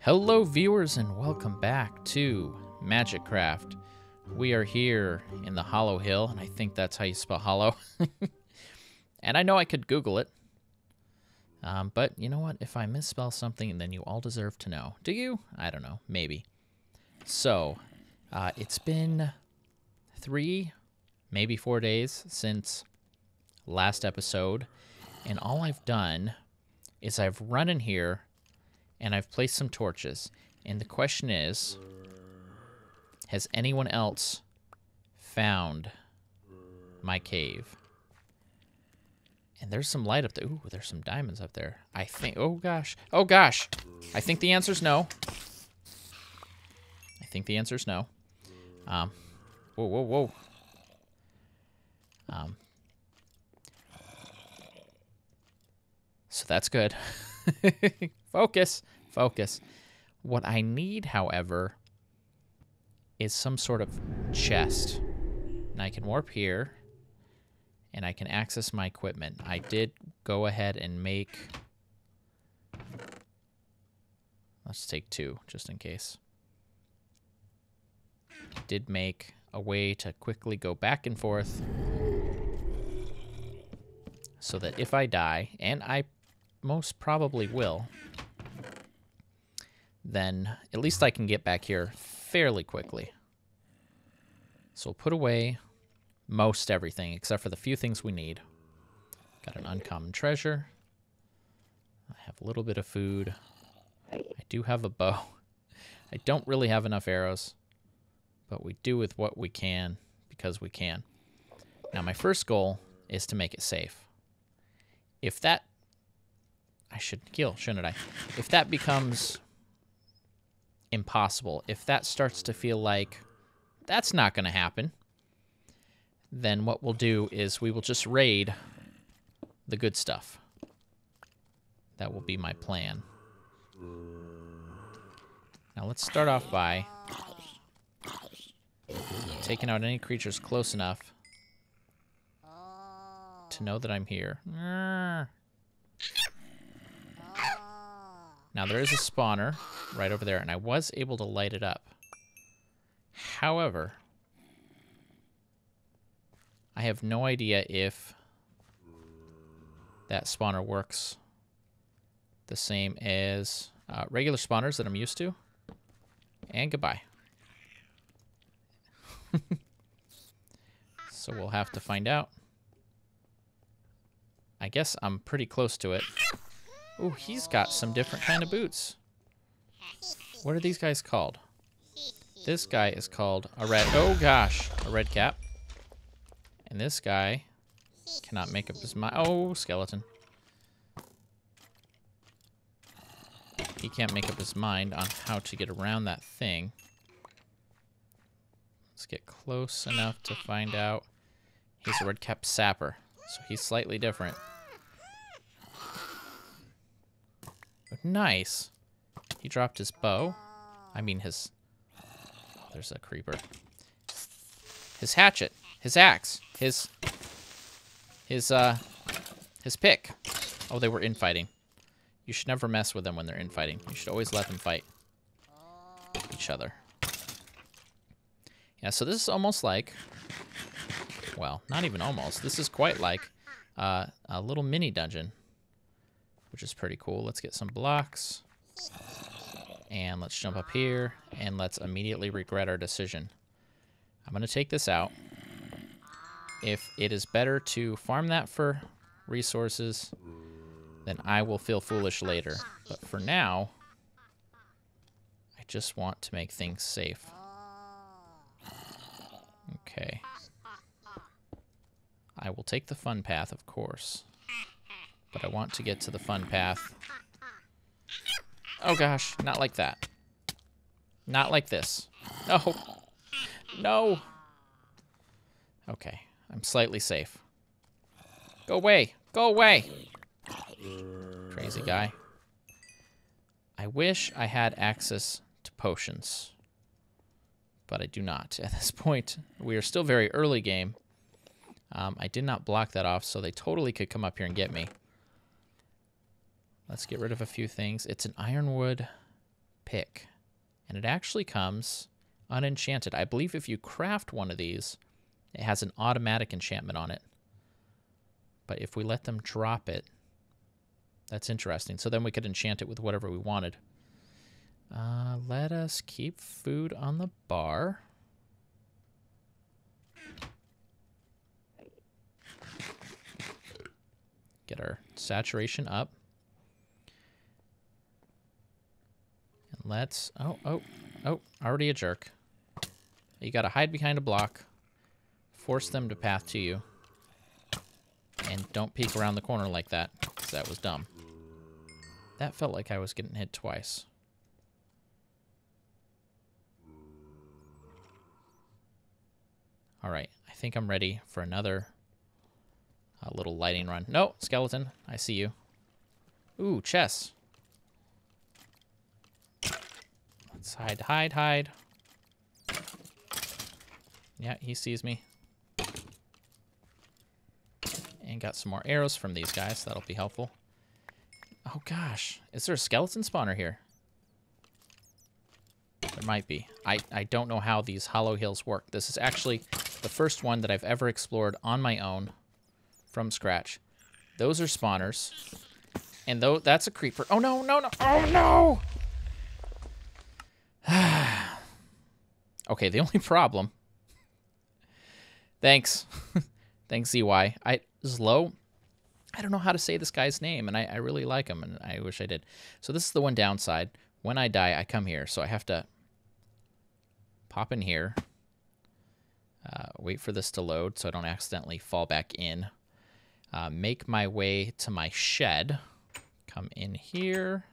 Hello viewers and welcome back to Magicraft. We are here in the Hollow Hill, and I think that's how you spell hollow. And I know I could Google it. But you know what? If I misspell something, then you all deserve to know. Do you? I don't know. Maybe. So, it's been 3, maybe 4 days since last episode. And all I've done is I've run in here and I've placed some torches. And the question is, has anyone else found my cave? And there's some light up there. Ooh, there's some diamonds up there. I think, oh gosh. Oh gosh. I think the answer's no. I think the answer's no. Whoa, whoa, whoa. So that's good. Focus. Focus. What I need, however, is some sort of chest. And I can warp here, and I can access my equipment. I did go ahead and make... Let's take 2, just in case. Did make a way to quickly go back and forth so that if I die, and I most probably will, then at least I can get back here fairly quickly. So we'll put away most everything except for the few things we need. Got an uncommon treasure. I have a little bit of food. I do have a bow. I don't really have enough arrows, but we do with what we can because we can. Now my first goal is to make it safe. If that... I should kill, shouldn't I? If that becomes impossible, if that starts to feel like that's not going to happen, then what we'll do is we will just raid the good stuff. That will be my plan. Now let's start off by taking out any creatures close enough to know that I'm here. Now there is a spawner right over there, and I was able to light it up. However, I have no idea if that spawner works the same as regular spawners that I'm used to. And goodbye. So we'll have to find out. I guess I'm pretty close to it. Ooh, he's got some different kind of boots. What are these guys called? This guy is called a red... Oh, gosh. A red cap. And this guy cannot make up his mind. Oh, skeleton. He can't make up his mind on how to get around that thing. Let's get close enough to find out. He's a red cap sapper, so he's slightly different. Nice. He dropped his bow. I mean his... Oh, there's a creeper. His hatchet. His axe. His pick. Oh, they were infighting. You should never mess with them when they're infighting. You should always let them fight each other. Yeah, so this is almost like... Well, not even almost. This is quite like a little mini dungeon, which is pretty cool. Let's get some blocks, and let's jump up here, and let's immediately regret our decision. I'm going to take this out. If it is better to farm that for resources, then I will feel foolish later. But for now, I just want to make things safe. Okay. I will take the fun path, of course. But I want to get to the fun path. Oh gosh, not like that. Not like this. No. No. Okay, I'm slightly safe. Go away. Go away. Crazy guy. I wish I had access to potions, but I do not. At this point, we are still very early game. I did not block that off, so they totally could come up here and get me. Let's get rid of a few things. It's an ironwood pick. And it actually comes unenchanted. I believe if you craft one of these, it has an automatic enchantment on it. But if we let them drop it, that's interesting. So then we could enchant it with whatever we wanted. Let us keep food on the bar. Get our saturation up. And let's... Oh, already a jerk. You gotta hide behind a block. Force them to path to you. And don't peek around the corner like that, because that was dumb. That felt like I was getting hit twice. Alright, I think I'm ready for another little lighting run. No, skeleton, I see you. Ooh, chest. Let's hide. Yeah, he sees me. And got some more arrows from these guys. That'll be helpful. Oh, gosh. Is there a skeleton spawner here? There might be. I don't know how these hollow hills work. This is actually the first one that I've ever explored on my own from scratch. Those are spawners. And that's a creeper. Oh, no. Oh, no! Okay, the only problem... Thanks. Thanks, ZY. Zlo, I don't know how to say this guy's name, and I really like him, and I wish I did. So this is the one downside. When I die, I come here, so I have to pop in here, wait for this to load so I don't accidentally fall back in, make my way to my shed, come in here,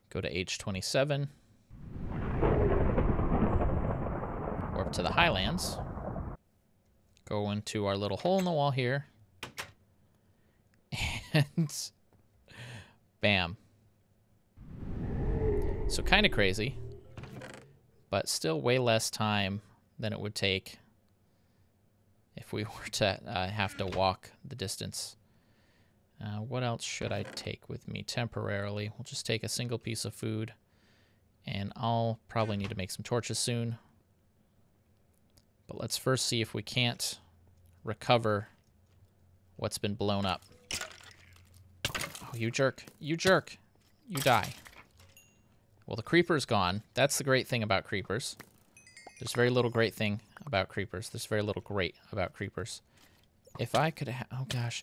go to H27, warp to the Highlands, go into our little hole in the wall here, and bam. So kind of crazy, but still way less time than it would take if we were to have to walk the distance. What else should I take with me temporarily? We'll just take a single piece of food, and I'll probably need to make some torches soon. But let's first see if we can't recover what's been blown up. Oh, you jerk. You jerk. You die. Well, the creeper's gone. That's the great thing about creepers. There's very little great thing about creepers. There's very little great about creepers. If I could oh, gosh.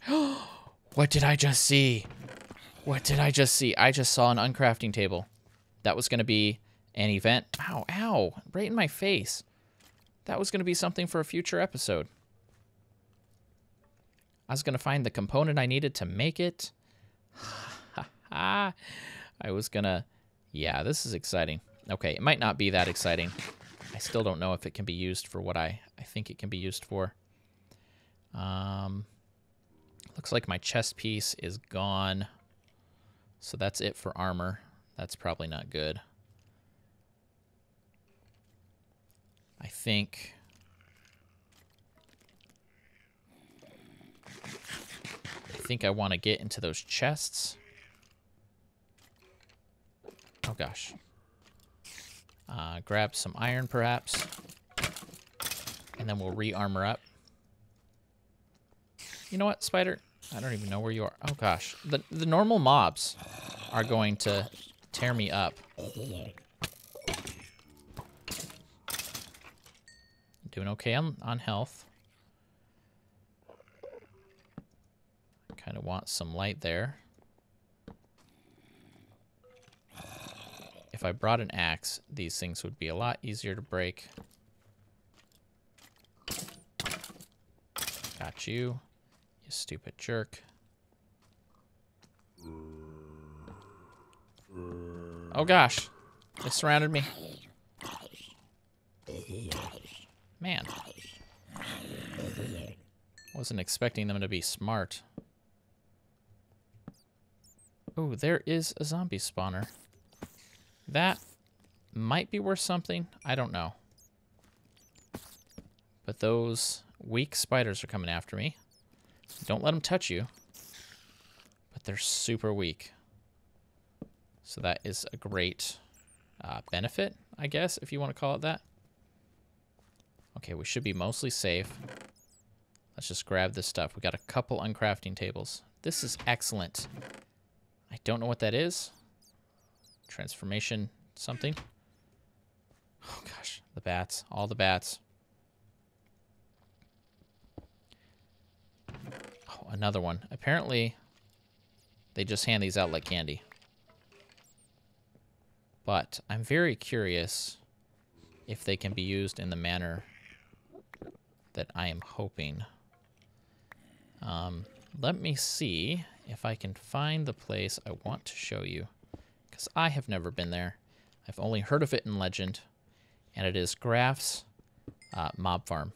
What did I just see? What did I just see? I just saw an uncrafting table. That was going to be an event. Ow, ow. Right in my face. That was going to be something for a future episode. I was going to find the component I needed to make it. I was going to... Yeah, this is exciting. Okay, it might not be that exciting. I still don't know if it can be used for what I think it can be used for. Looks like my chest piece is gone. So that's it for armor. That's probably not good. I think I want to get into those chests. Oh gosh. Grab some iron perhaps. And then we'll re-armor up. You know what, spider? I don't even know where you are. Oh gosh. The normal mobs are going to tear me up. Doing okay on health. Kind of want some light there. If I brought an axe, these things would be a lot easier to break. Got you, you stupid jerk. Oh gosh, they surrounded me. Man. Wasn't expecting them to be smart. Oh, there is a zombie spawner. That might be worth something. I don't know. But those weak spiders are coming after me. Don't let them touch you. But they're super weak. So that is a great benefit, I guess, if you want to call it that. Okay, we should be mostly safe. Let's just grab this stuff. We got a couple uncrafting tables. This is excellent. I don't know what that is. Transformation something. Oh gosh, the bats. All the bats. Oh, another one. Apparently, they just hand these out like candy. But I'm very curious if they can be used in the manner that I am hoping. Let me see if I can find the place I want to show you, because I have never been there. I've only heard of it in legend, and it is Graph's Mob Farm.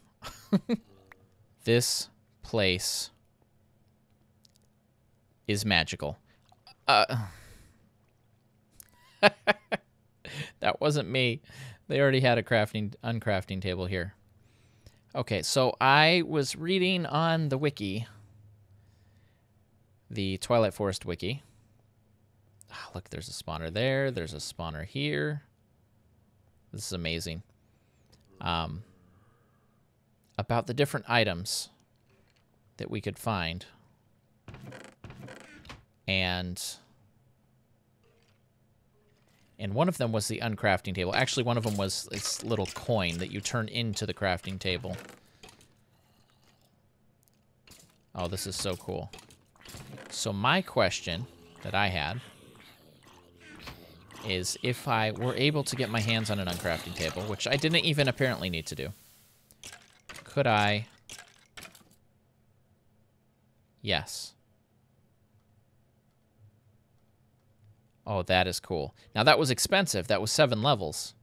This place is magical. That wasn't me. They already had a uncrafting table here. Okay, so I was reading on the wiki, the Twilight Forest wiki. Oh, look, there's a spawner there. There's a spawner here. This is amazing. About the different items that we could find. And one of them was the uncrafting table. Actually, one of them was this little coin that you turn into the crafting table. Oh, this is so cool. So my question that I had is if I were able to get my hands on an uncrafting table, which I didn't even apparently need to do, could I? Yes. Oh, that is cool. Now, that was expensive. That was 7 levels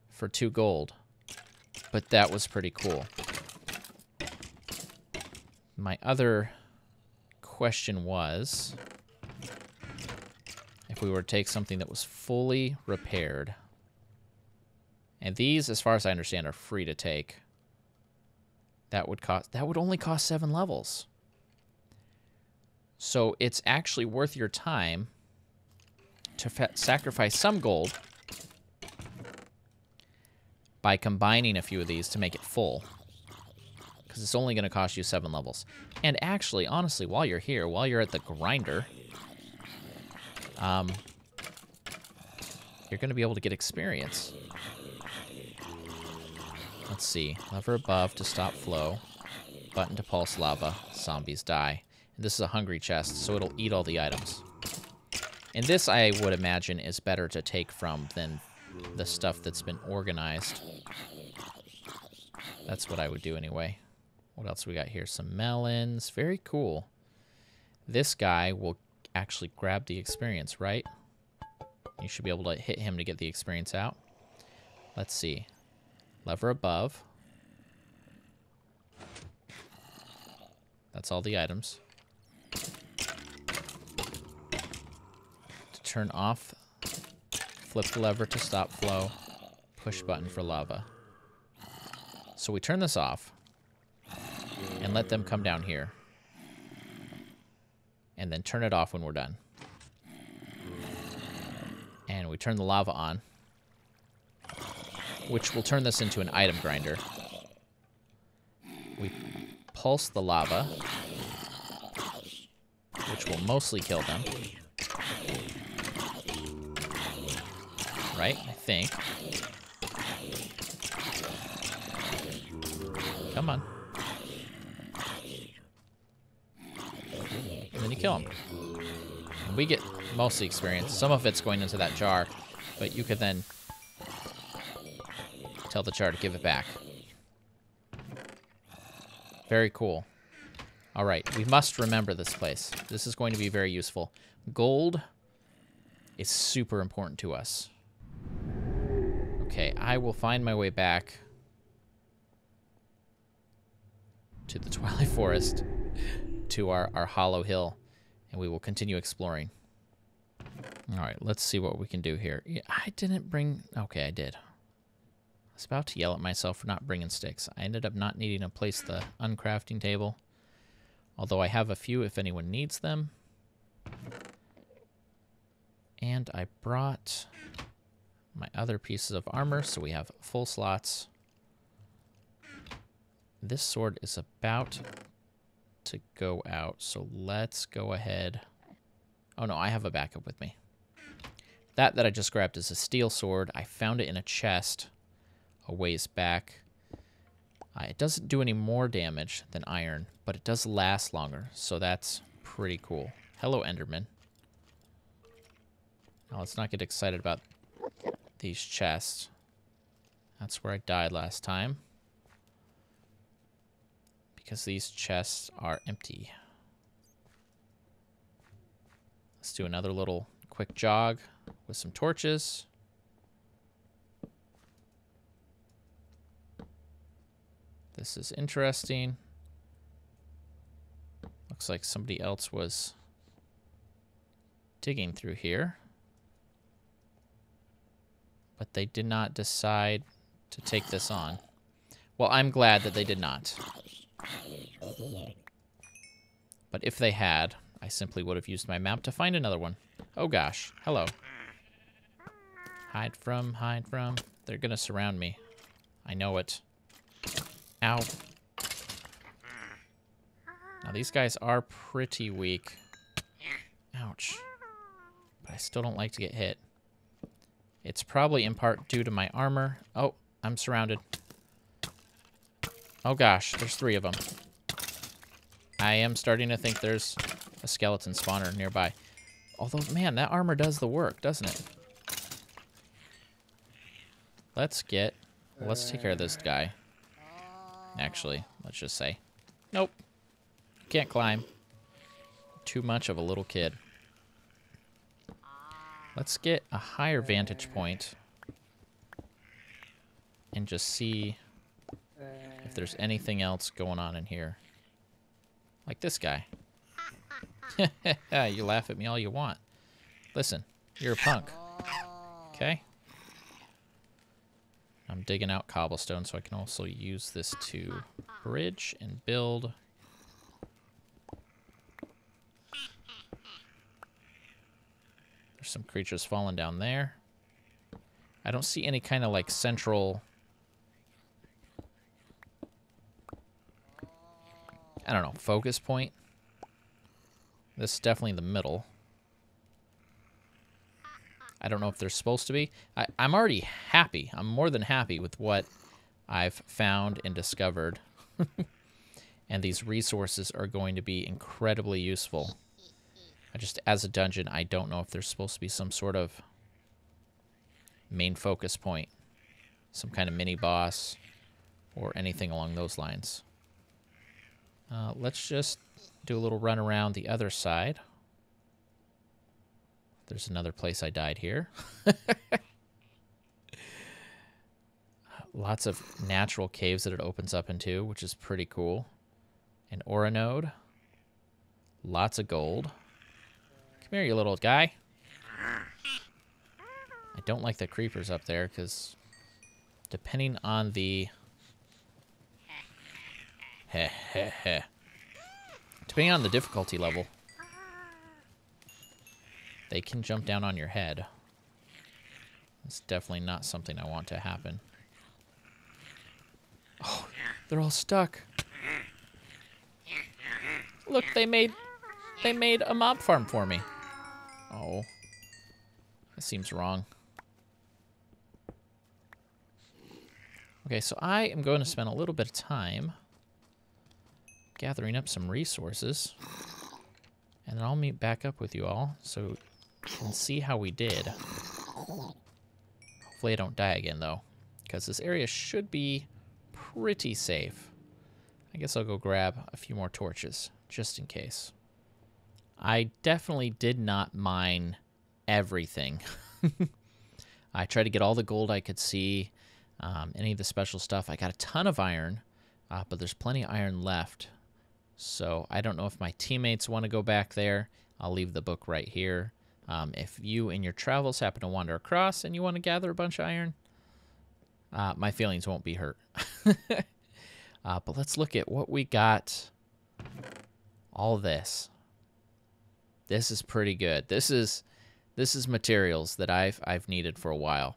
for 2 gold. But that was pretty cool. My other question was, if we were to take something that was fully repaired, and these, as far as I understand, are free to take, that would only cost 7 levels. So it's actually worth your time to sacrifice some gold by combining a few of these to make it full, because it's only going to cost you 7 levels. And actually, honestly, while you're here, while you're at the grinder, you're going to be able to get experience. Let's see. Lever above to stop flow. Button to pulse lava. Zombies die. And this is a hungry chest, so it'll eat all the items. And this, I would imagine, is better to take from than the stuff that's been organized. That's what I would do anyway. What else we got here? Some melons. Very cool. This guy will actually grab the experience, right? You should be able to hit him to get the experience out. Let's see. Lever above. That's all the items. Turn off, flip the lever to stop flow, push button for lava. So we turn this off and let them come down here. And then turn it off when we're done. And we turn the lava on, which will turn this into an item grinder. We pulse the lava, which will mostly kill them. Right? I think. Come on. And then you kill them. And we get mostly experience. Some of it's going into that jar, but you could then tell the jar to give it back. Very cool. All right, we must remember this place. This is going to be very useful. Gold is super important to us. Okay, I will find my way back to the Twilight Forest, to our hollow hill, and we will continue exploring. All right, let's see what we can do here. Yeah, I didn't bring... Okay, I did. I was about to yell at myself for not bringing sticks. I ended up not needing to place the uncrafting table, although I have a few if anyone needs them. And I brought my other pieces of armor, so we have full slots. This sword is about to go out, so let's go ahead. Oh no, I have a backup with me. That I just grabbed is a steel sword. I found it in a chest a ways back. It doesn't do any more damage than iron, but it does last longer, so that's pretty cool. Hello, Enderman. Now let's not get excited about these chests. That's where I died last time. Because these chests are empty. Let's do another little quick jog with some torches. This is interesting. Looks like somebody else was digging through here. But they did not decide to take this on. Well, I'm glad that they did not. But if they had, I simply would have used my map to find another one. Oh gosh, hello. Hide from, hide from. They're gonna surround me. I know it. Ow. Now these guys are pretty weak. Ouch. But I still don't like to get hit. It's probably in part due to my armor. Oh, I'm surrounded. Oh gosh, there's 3 of them. I am starting to think there's a skeleton spawner nearby. Although, man, that armor does the work, doesn't it? Let's take care of this guy. Actually, let's just say. Nope. Can't climb. Too much of a little kid. Let's get a higher vantage point and just see if there's anything else going on in here. Like this guy. You laugh at me all you want. Listen, you're a punk. Okay? I'm digging out cobblestone so I can also use this to bridge and build. There's some creatures falling down there. I don't see any kind of like central... I don't know, focus point. This is definitely the middle. I don't know if they're supposed to be. I'm already happy. I'm more than happy with what I've found and discovered. And these resources are going to be incredibly useful. As a dungeon, I don't know if there's supposed to be some sort of main focus point. Some kind of mini boss or anything along those lines. Let's just do a little run around the other side. There's another place I died here. Lots of natural caves that it opens up into, which is pretty cool. An ore node. Lots of gold. Come here, you little guy. I don't like the creepers up there, because depending on the... Depending on the difficulty level, they can jump down on your head. It's definitely not something I want to happen. Oh, they're all stuck. Look, they made a mob farm for me. Oh, that seems wrong. Okay, so I am going to spend a little bit of time gathering up some resources, and then I'll meet back up with you all so you can see how we did. Hopefully I don't die again, though, because this area should be pretty safe. I guess I'll go grab a few more torches, just in case. I definitely did not mine everything. I tried to get all the gold I could see, any of the special stuff. I got a ton of iron, but there's plenty of iron left. So I don't know if my teammates want to go back there. I'll leave the book right here. If you in your travels happen to wander across and you want to gather a bunch of iron, my feelings won't be hurt. But let's look at what we got. All this. This is pretty good. This is materials that I've needed for a while.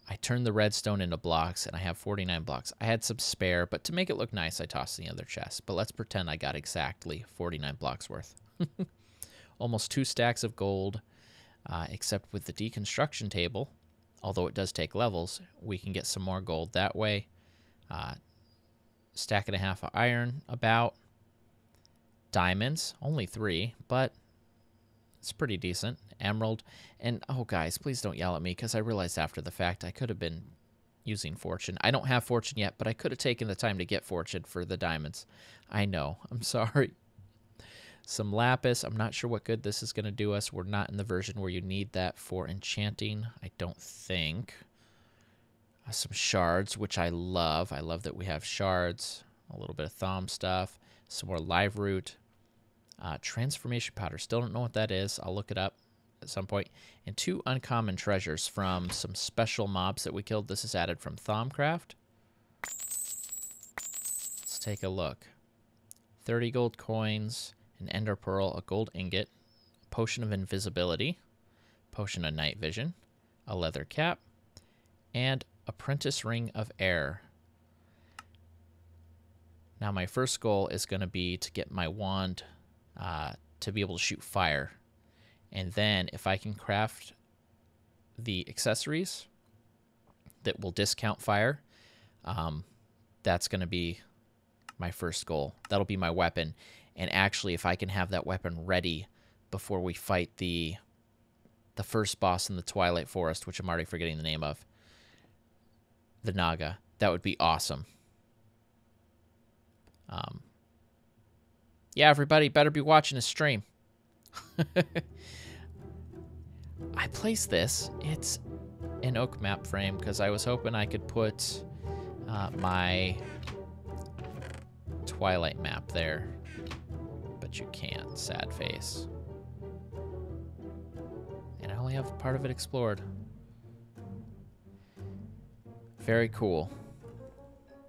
I turned the redstone into blocks, and I have 49 blocks. I had some spare, but to make it look nice, I tossed in the other chest. But let's pretend I got exactly 49 blocks worth. Almost 2 stacks of gold, except with the deconstruction table, although it does take levels, we can get some more gold that way. Stack and a half of iron, about. Diamonds, only 3, but it's pretty decent. Emerald. And, oh, guys, please don't yell at me, because I realized after the fact I could have been using fortune. I don't have fortune yet, but I could have taken the time to get fortune for the diamonds. I know. I'm sorry. Some lapis. I'm not sure what good this is going to do us. We're not in the version where you need that for enchanting, I don't think. Some shards, which I love. I love that we have shards. A little bit of thumb stuff. Some more live root. Transformation powder. Still don't know what that is. I'll look it up at some point. And 2 uncommon treasures from some special mobs that we killed. This is added from Thaumcraft. Let's take a look. 30 gold coins, an ender pearl, a gold ingot, potion of invisibility, potion of night vision, a leather cap, and apprentice ring of air. Now my first goal is going to be to get my wand to be able to shoot fire. And then if I can craft the accessories that will discount fire, that's going to be my first goal. That'll be my weapon. And actually, if I can have that weapon ready before we fight the first boss in the Twilight Forest, which I'm already forgetting the name of, the Naga, that would be awesome. Yeah, everybody better be watching a stream. I placed this. It's an oak map frame because I was hoping I could put my Twilight map there. But you can't. Sad face. And I only have part of it explored. Very cool.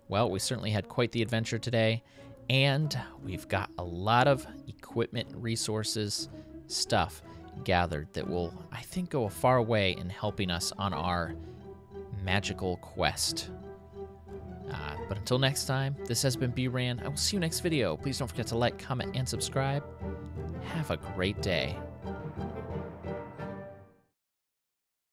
Well, we certainly had quite the adventure today. And we've got a lot of equipment, resources, stuff gathered that will, I think, go a far way in helping us on our magical quest. But until next time, this has been bRanN. I will see you next video. Please don't forget to like, comment, and subscribe. Have a great day.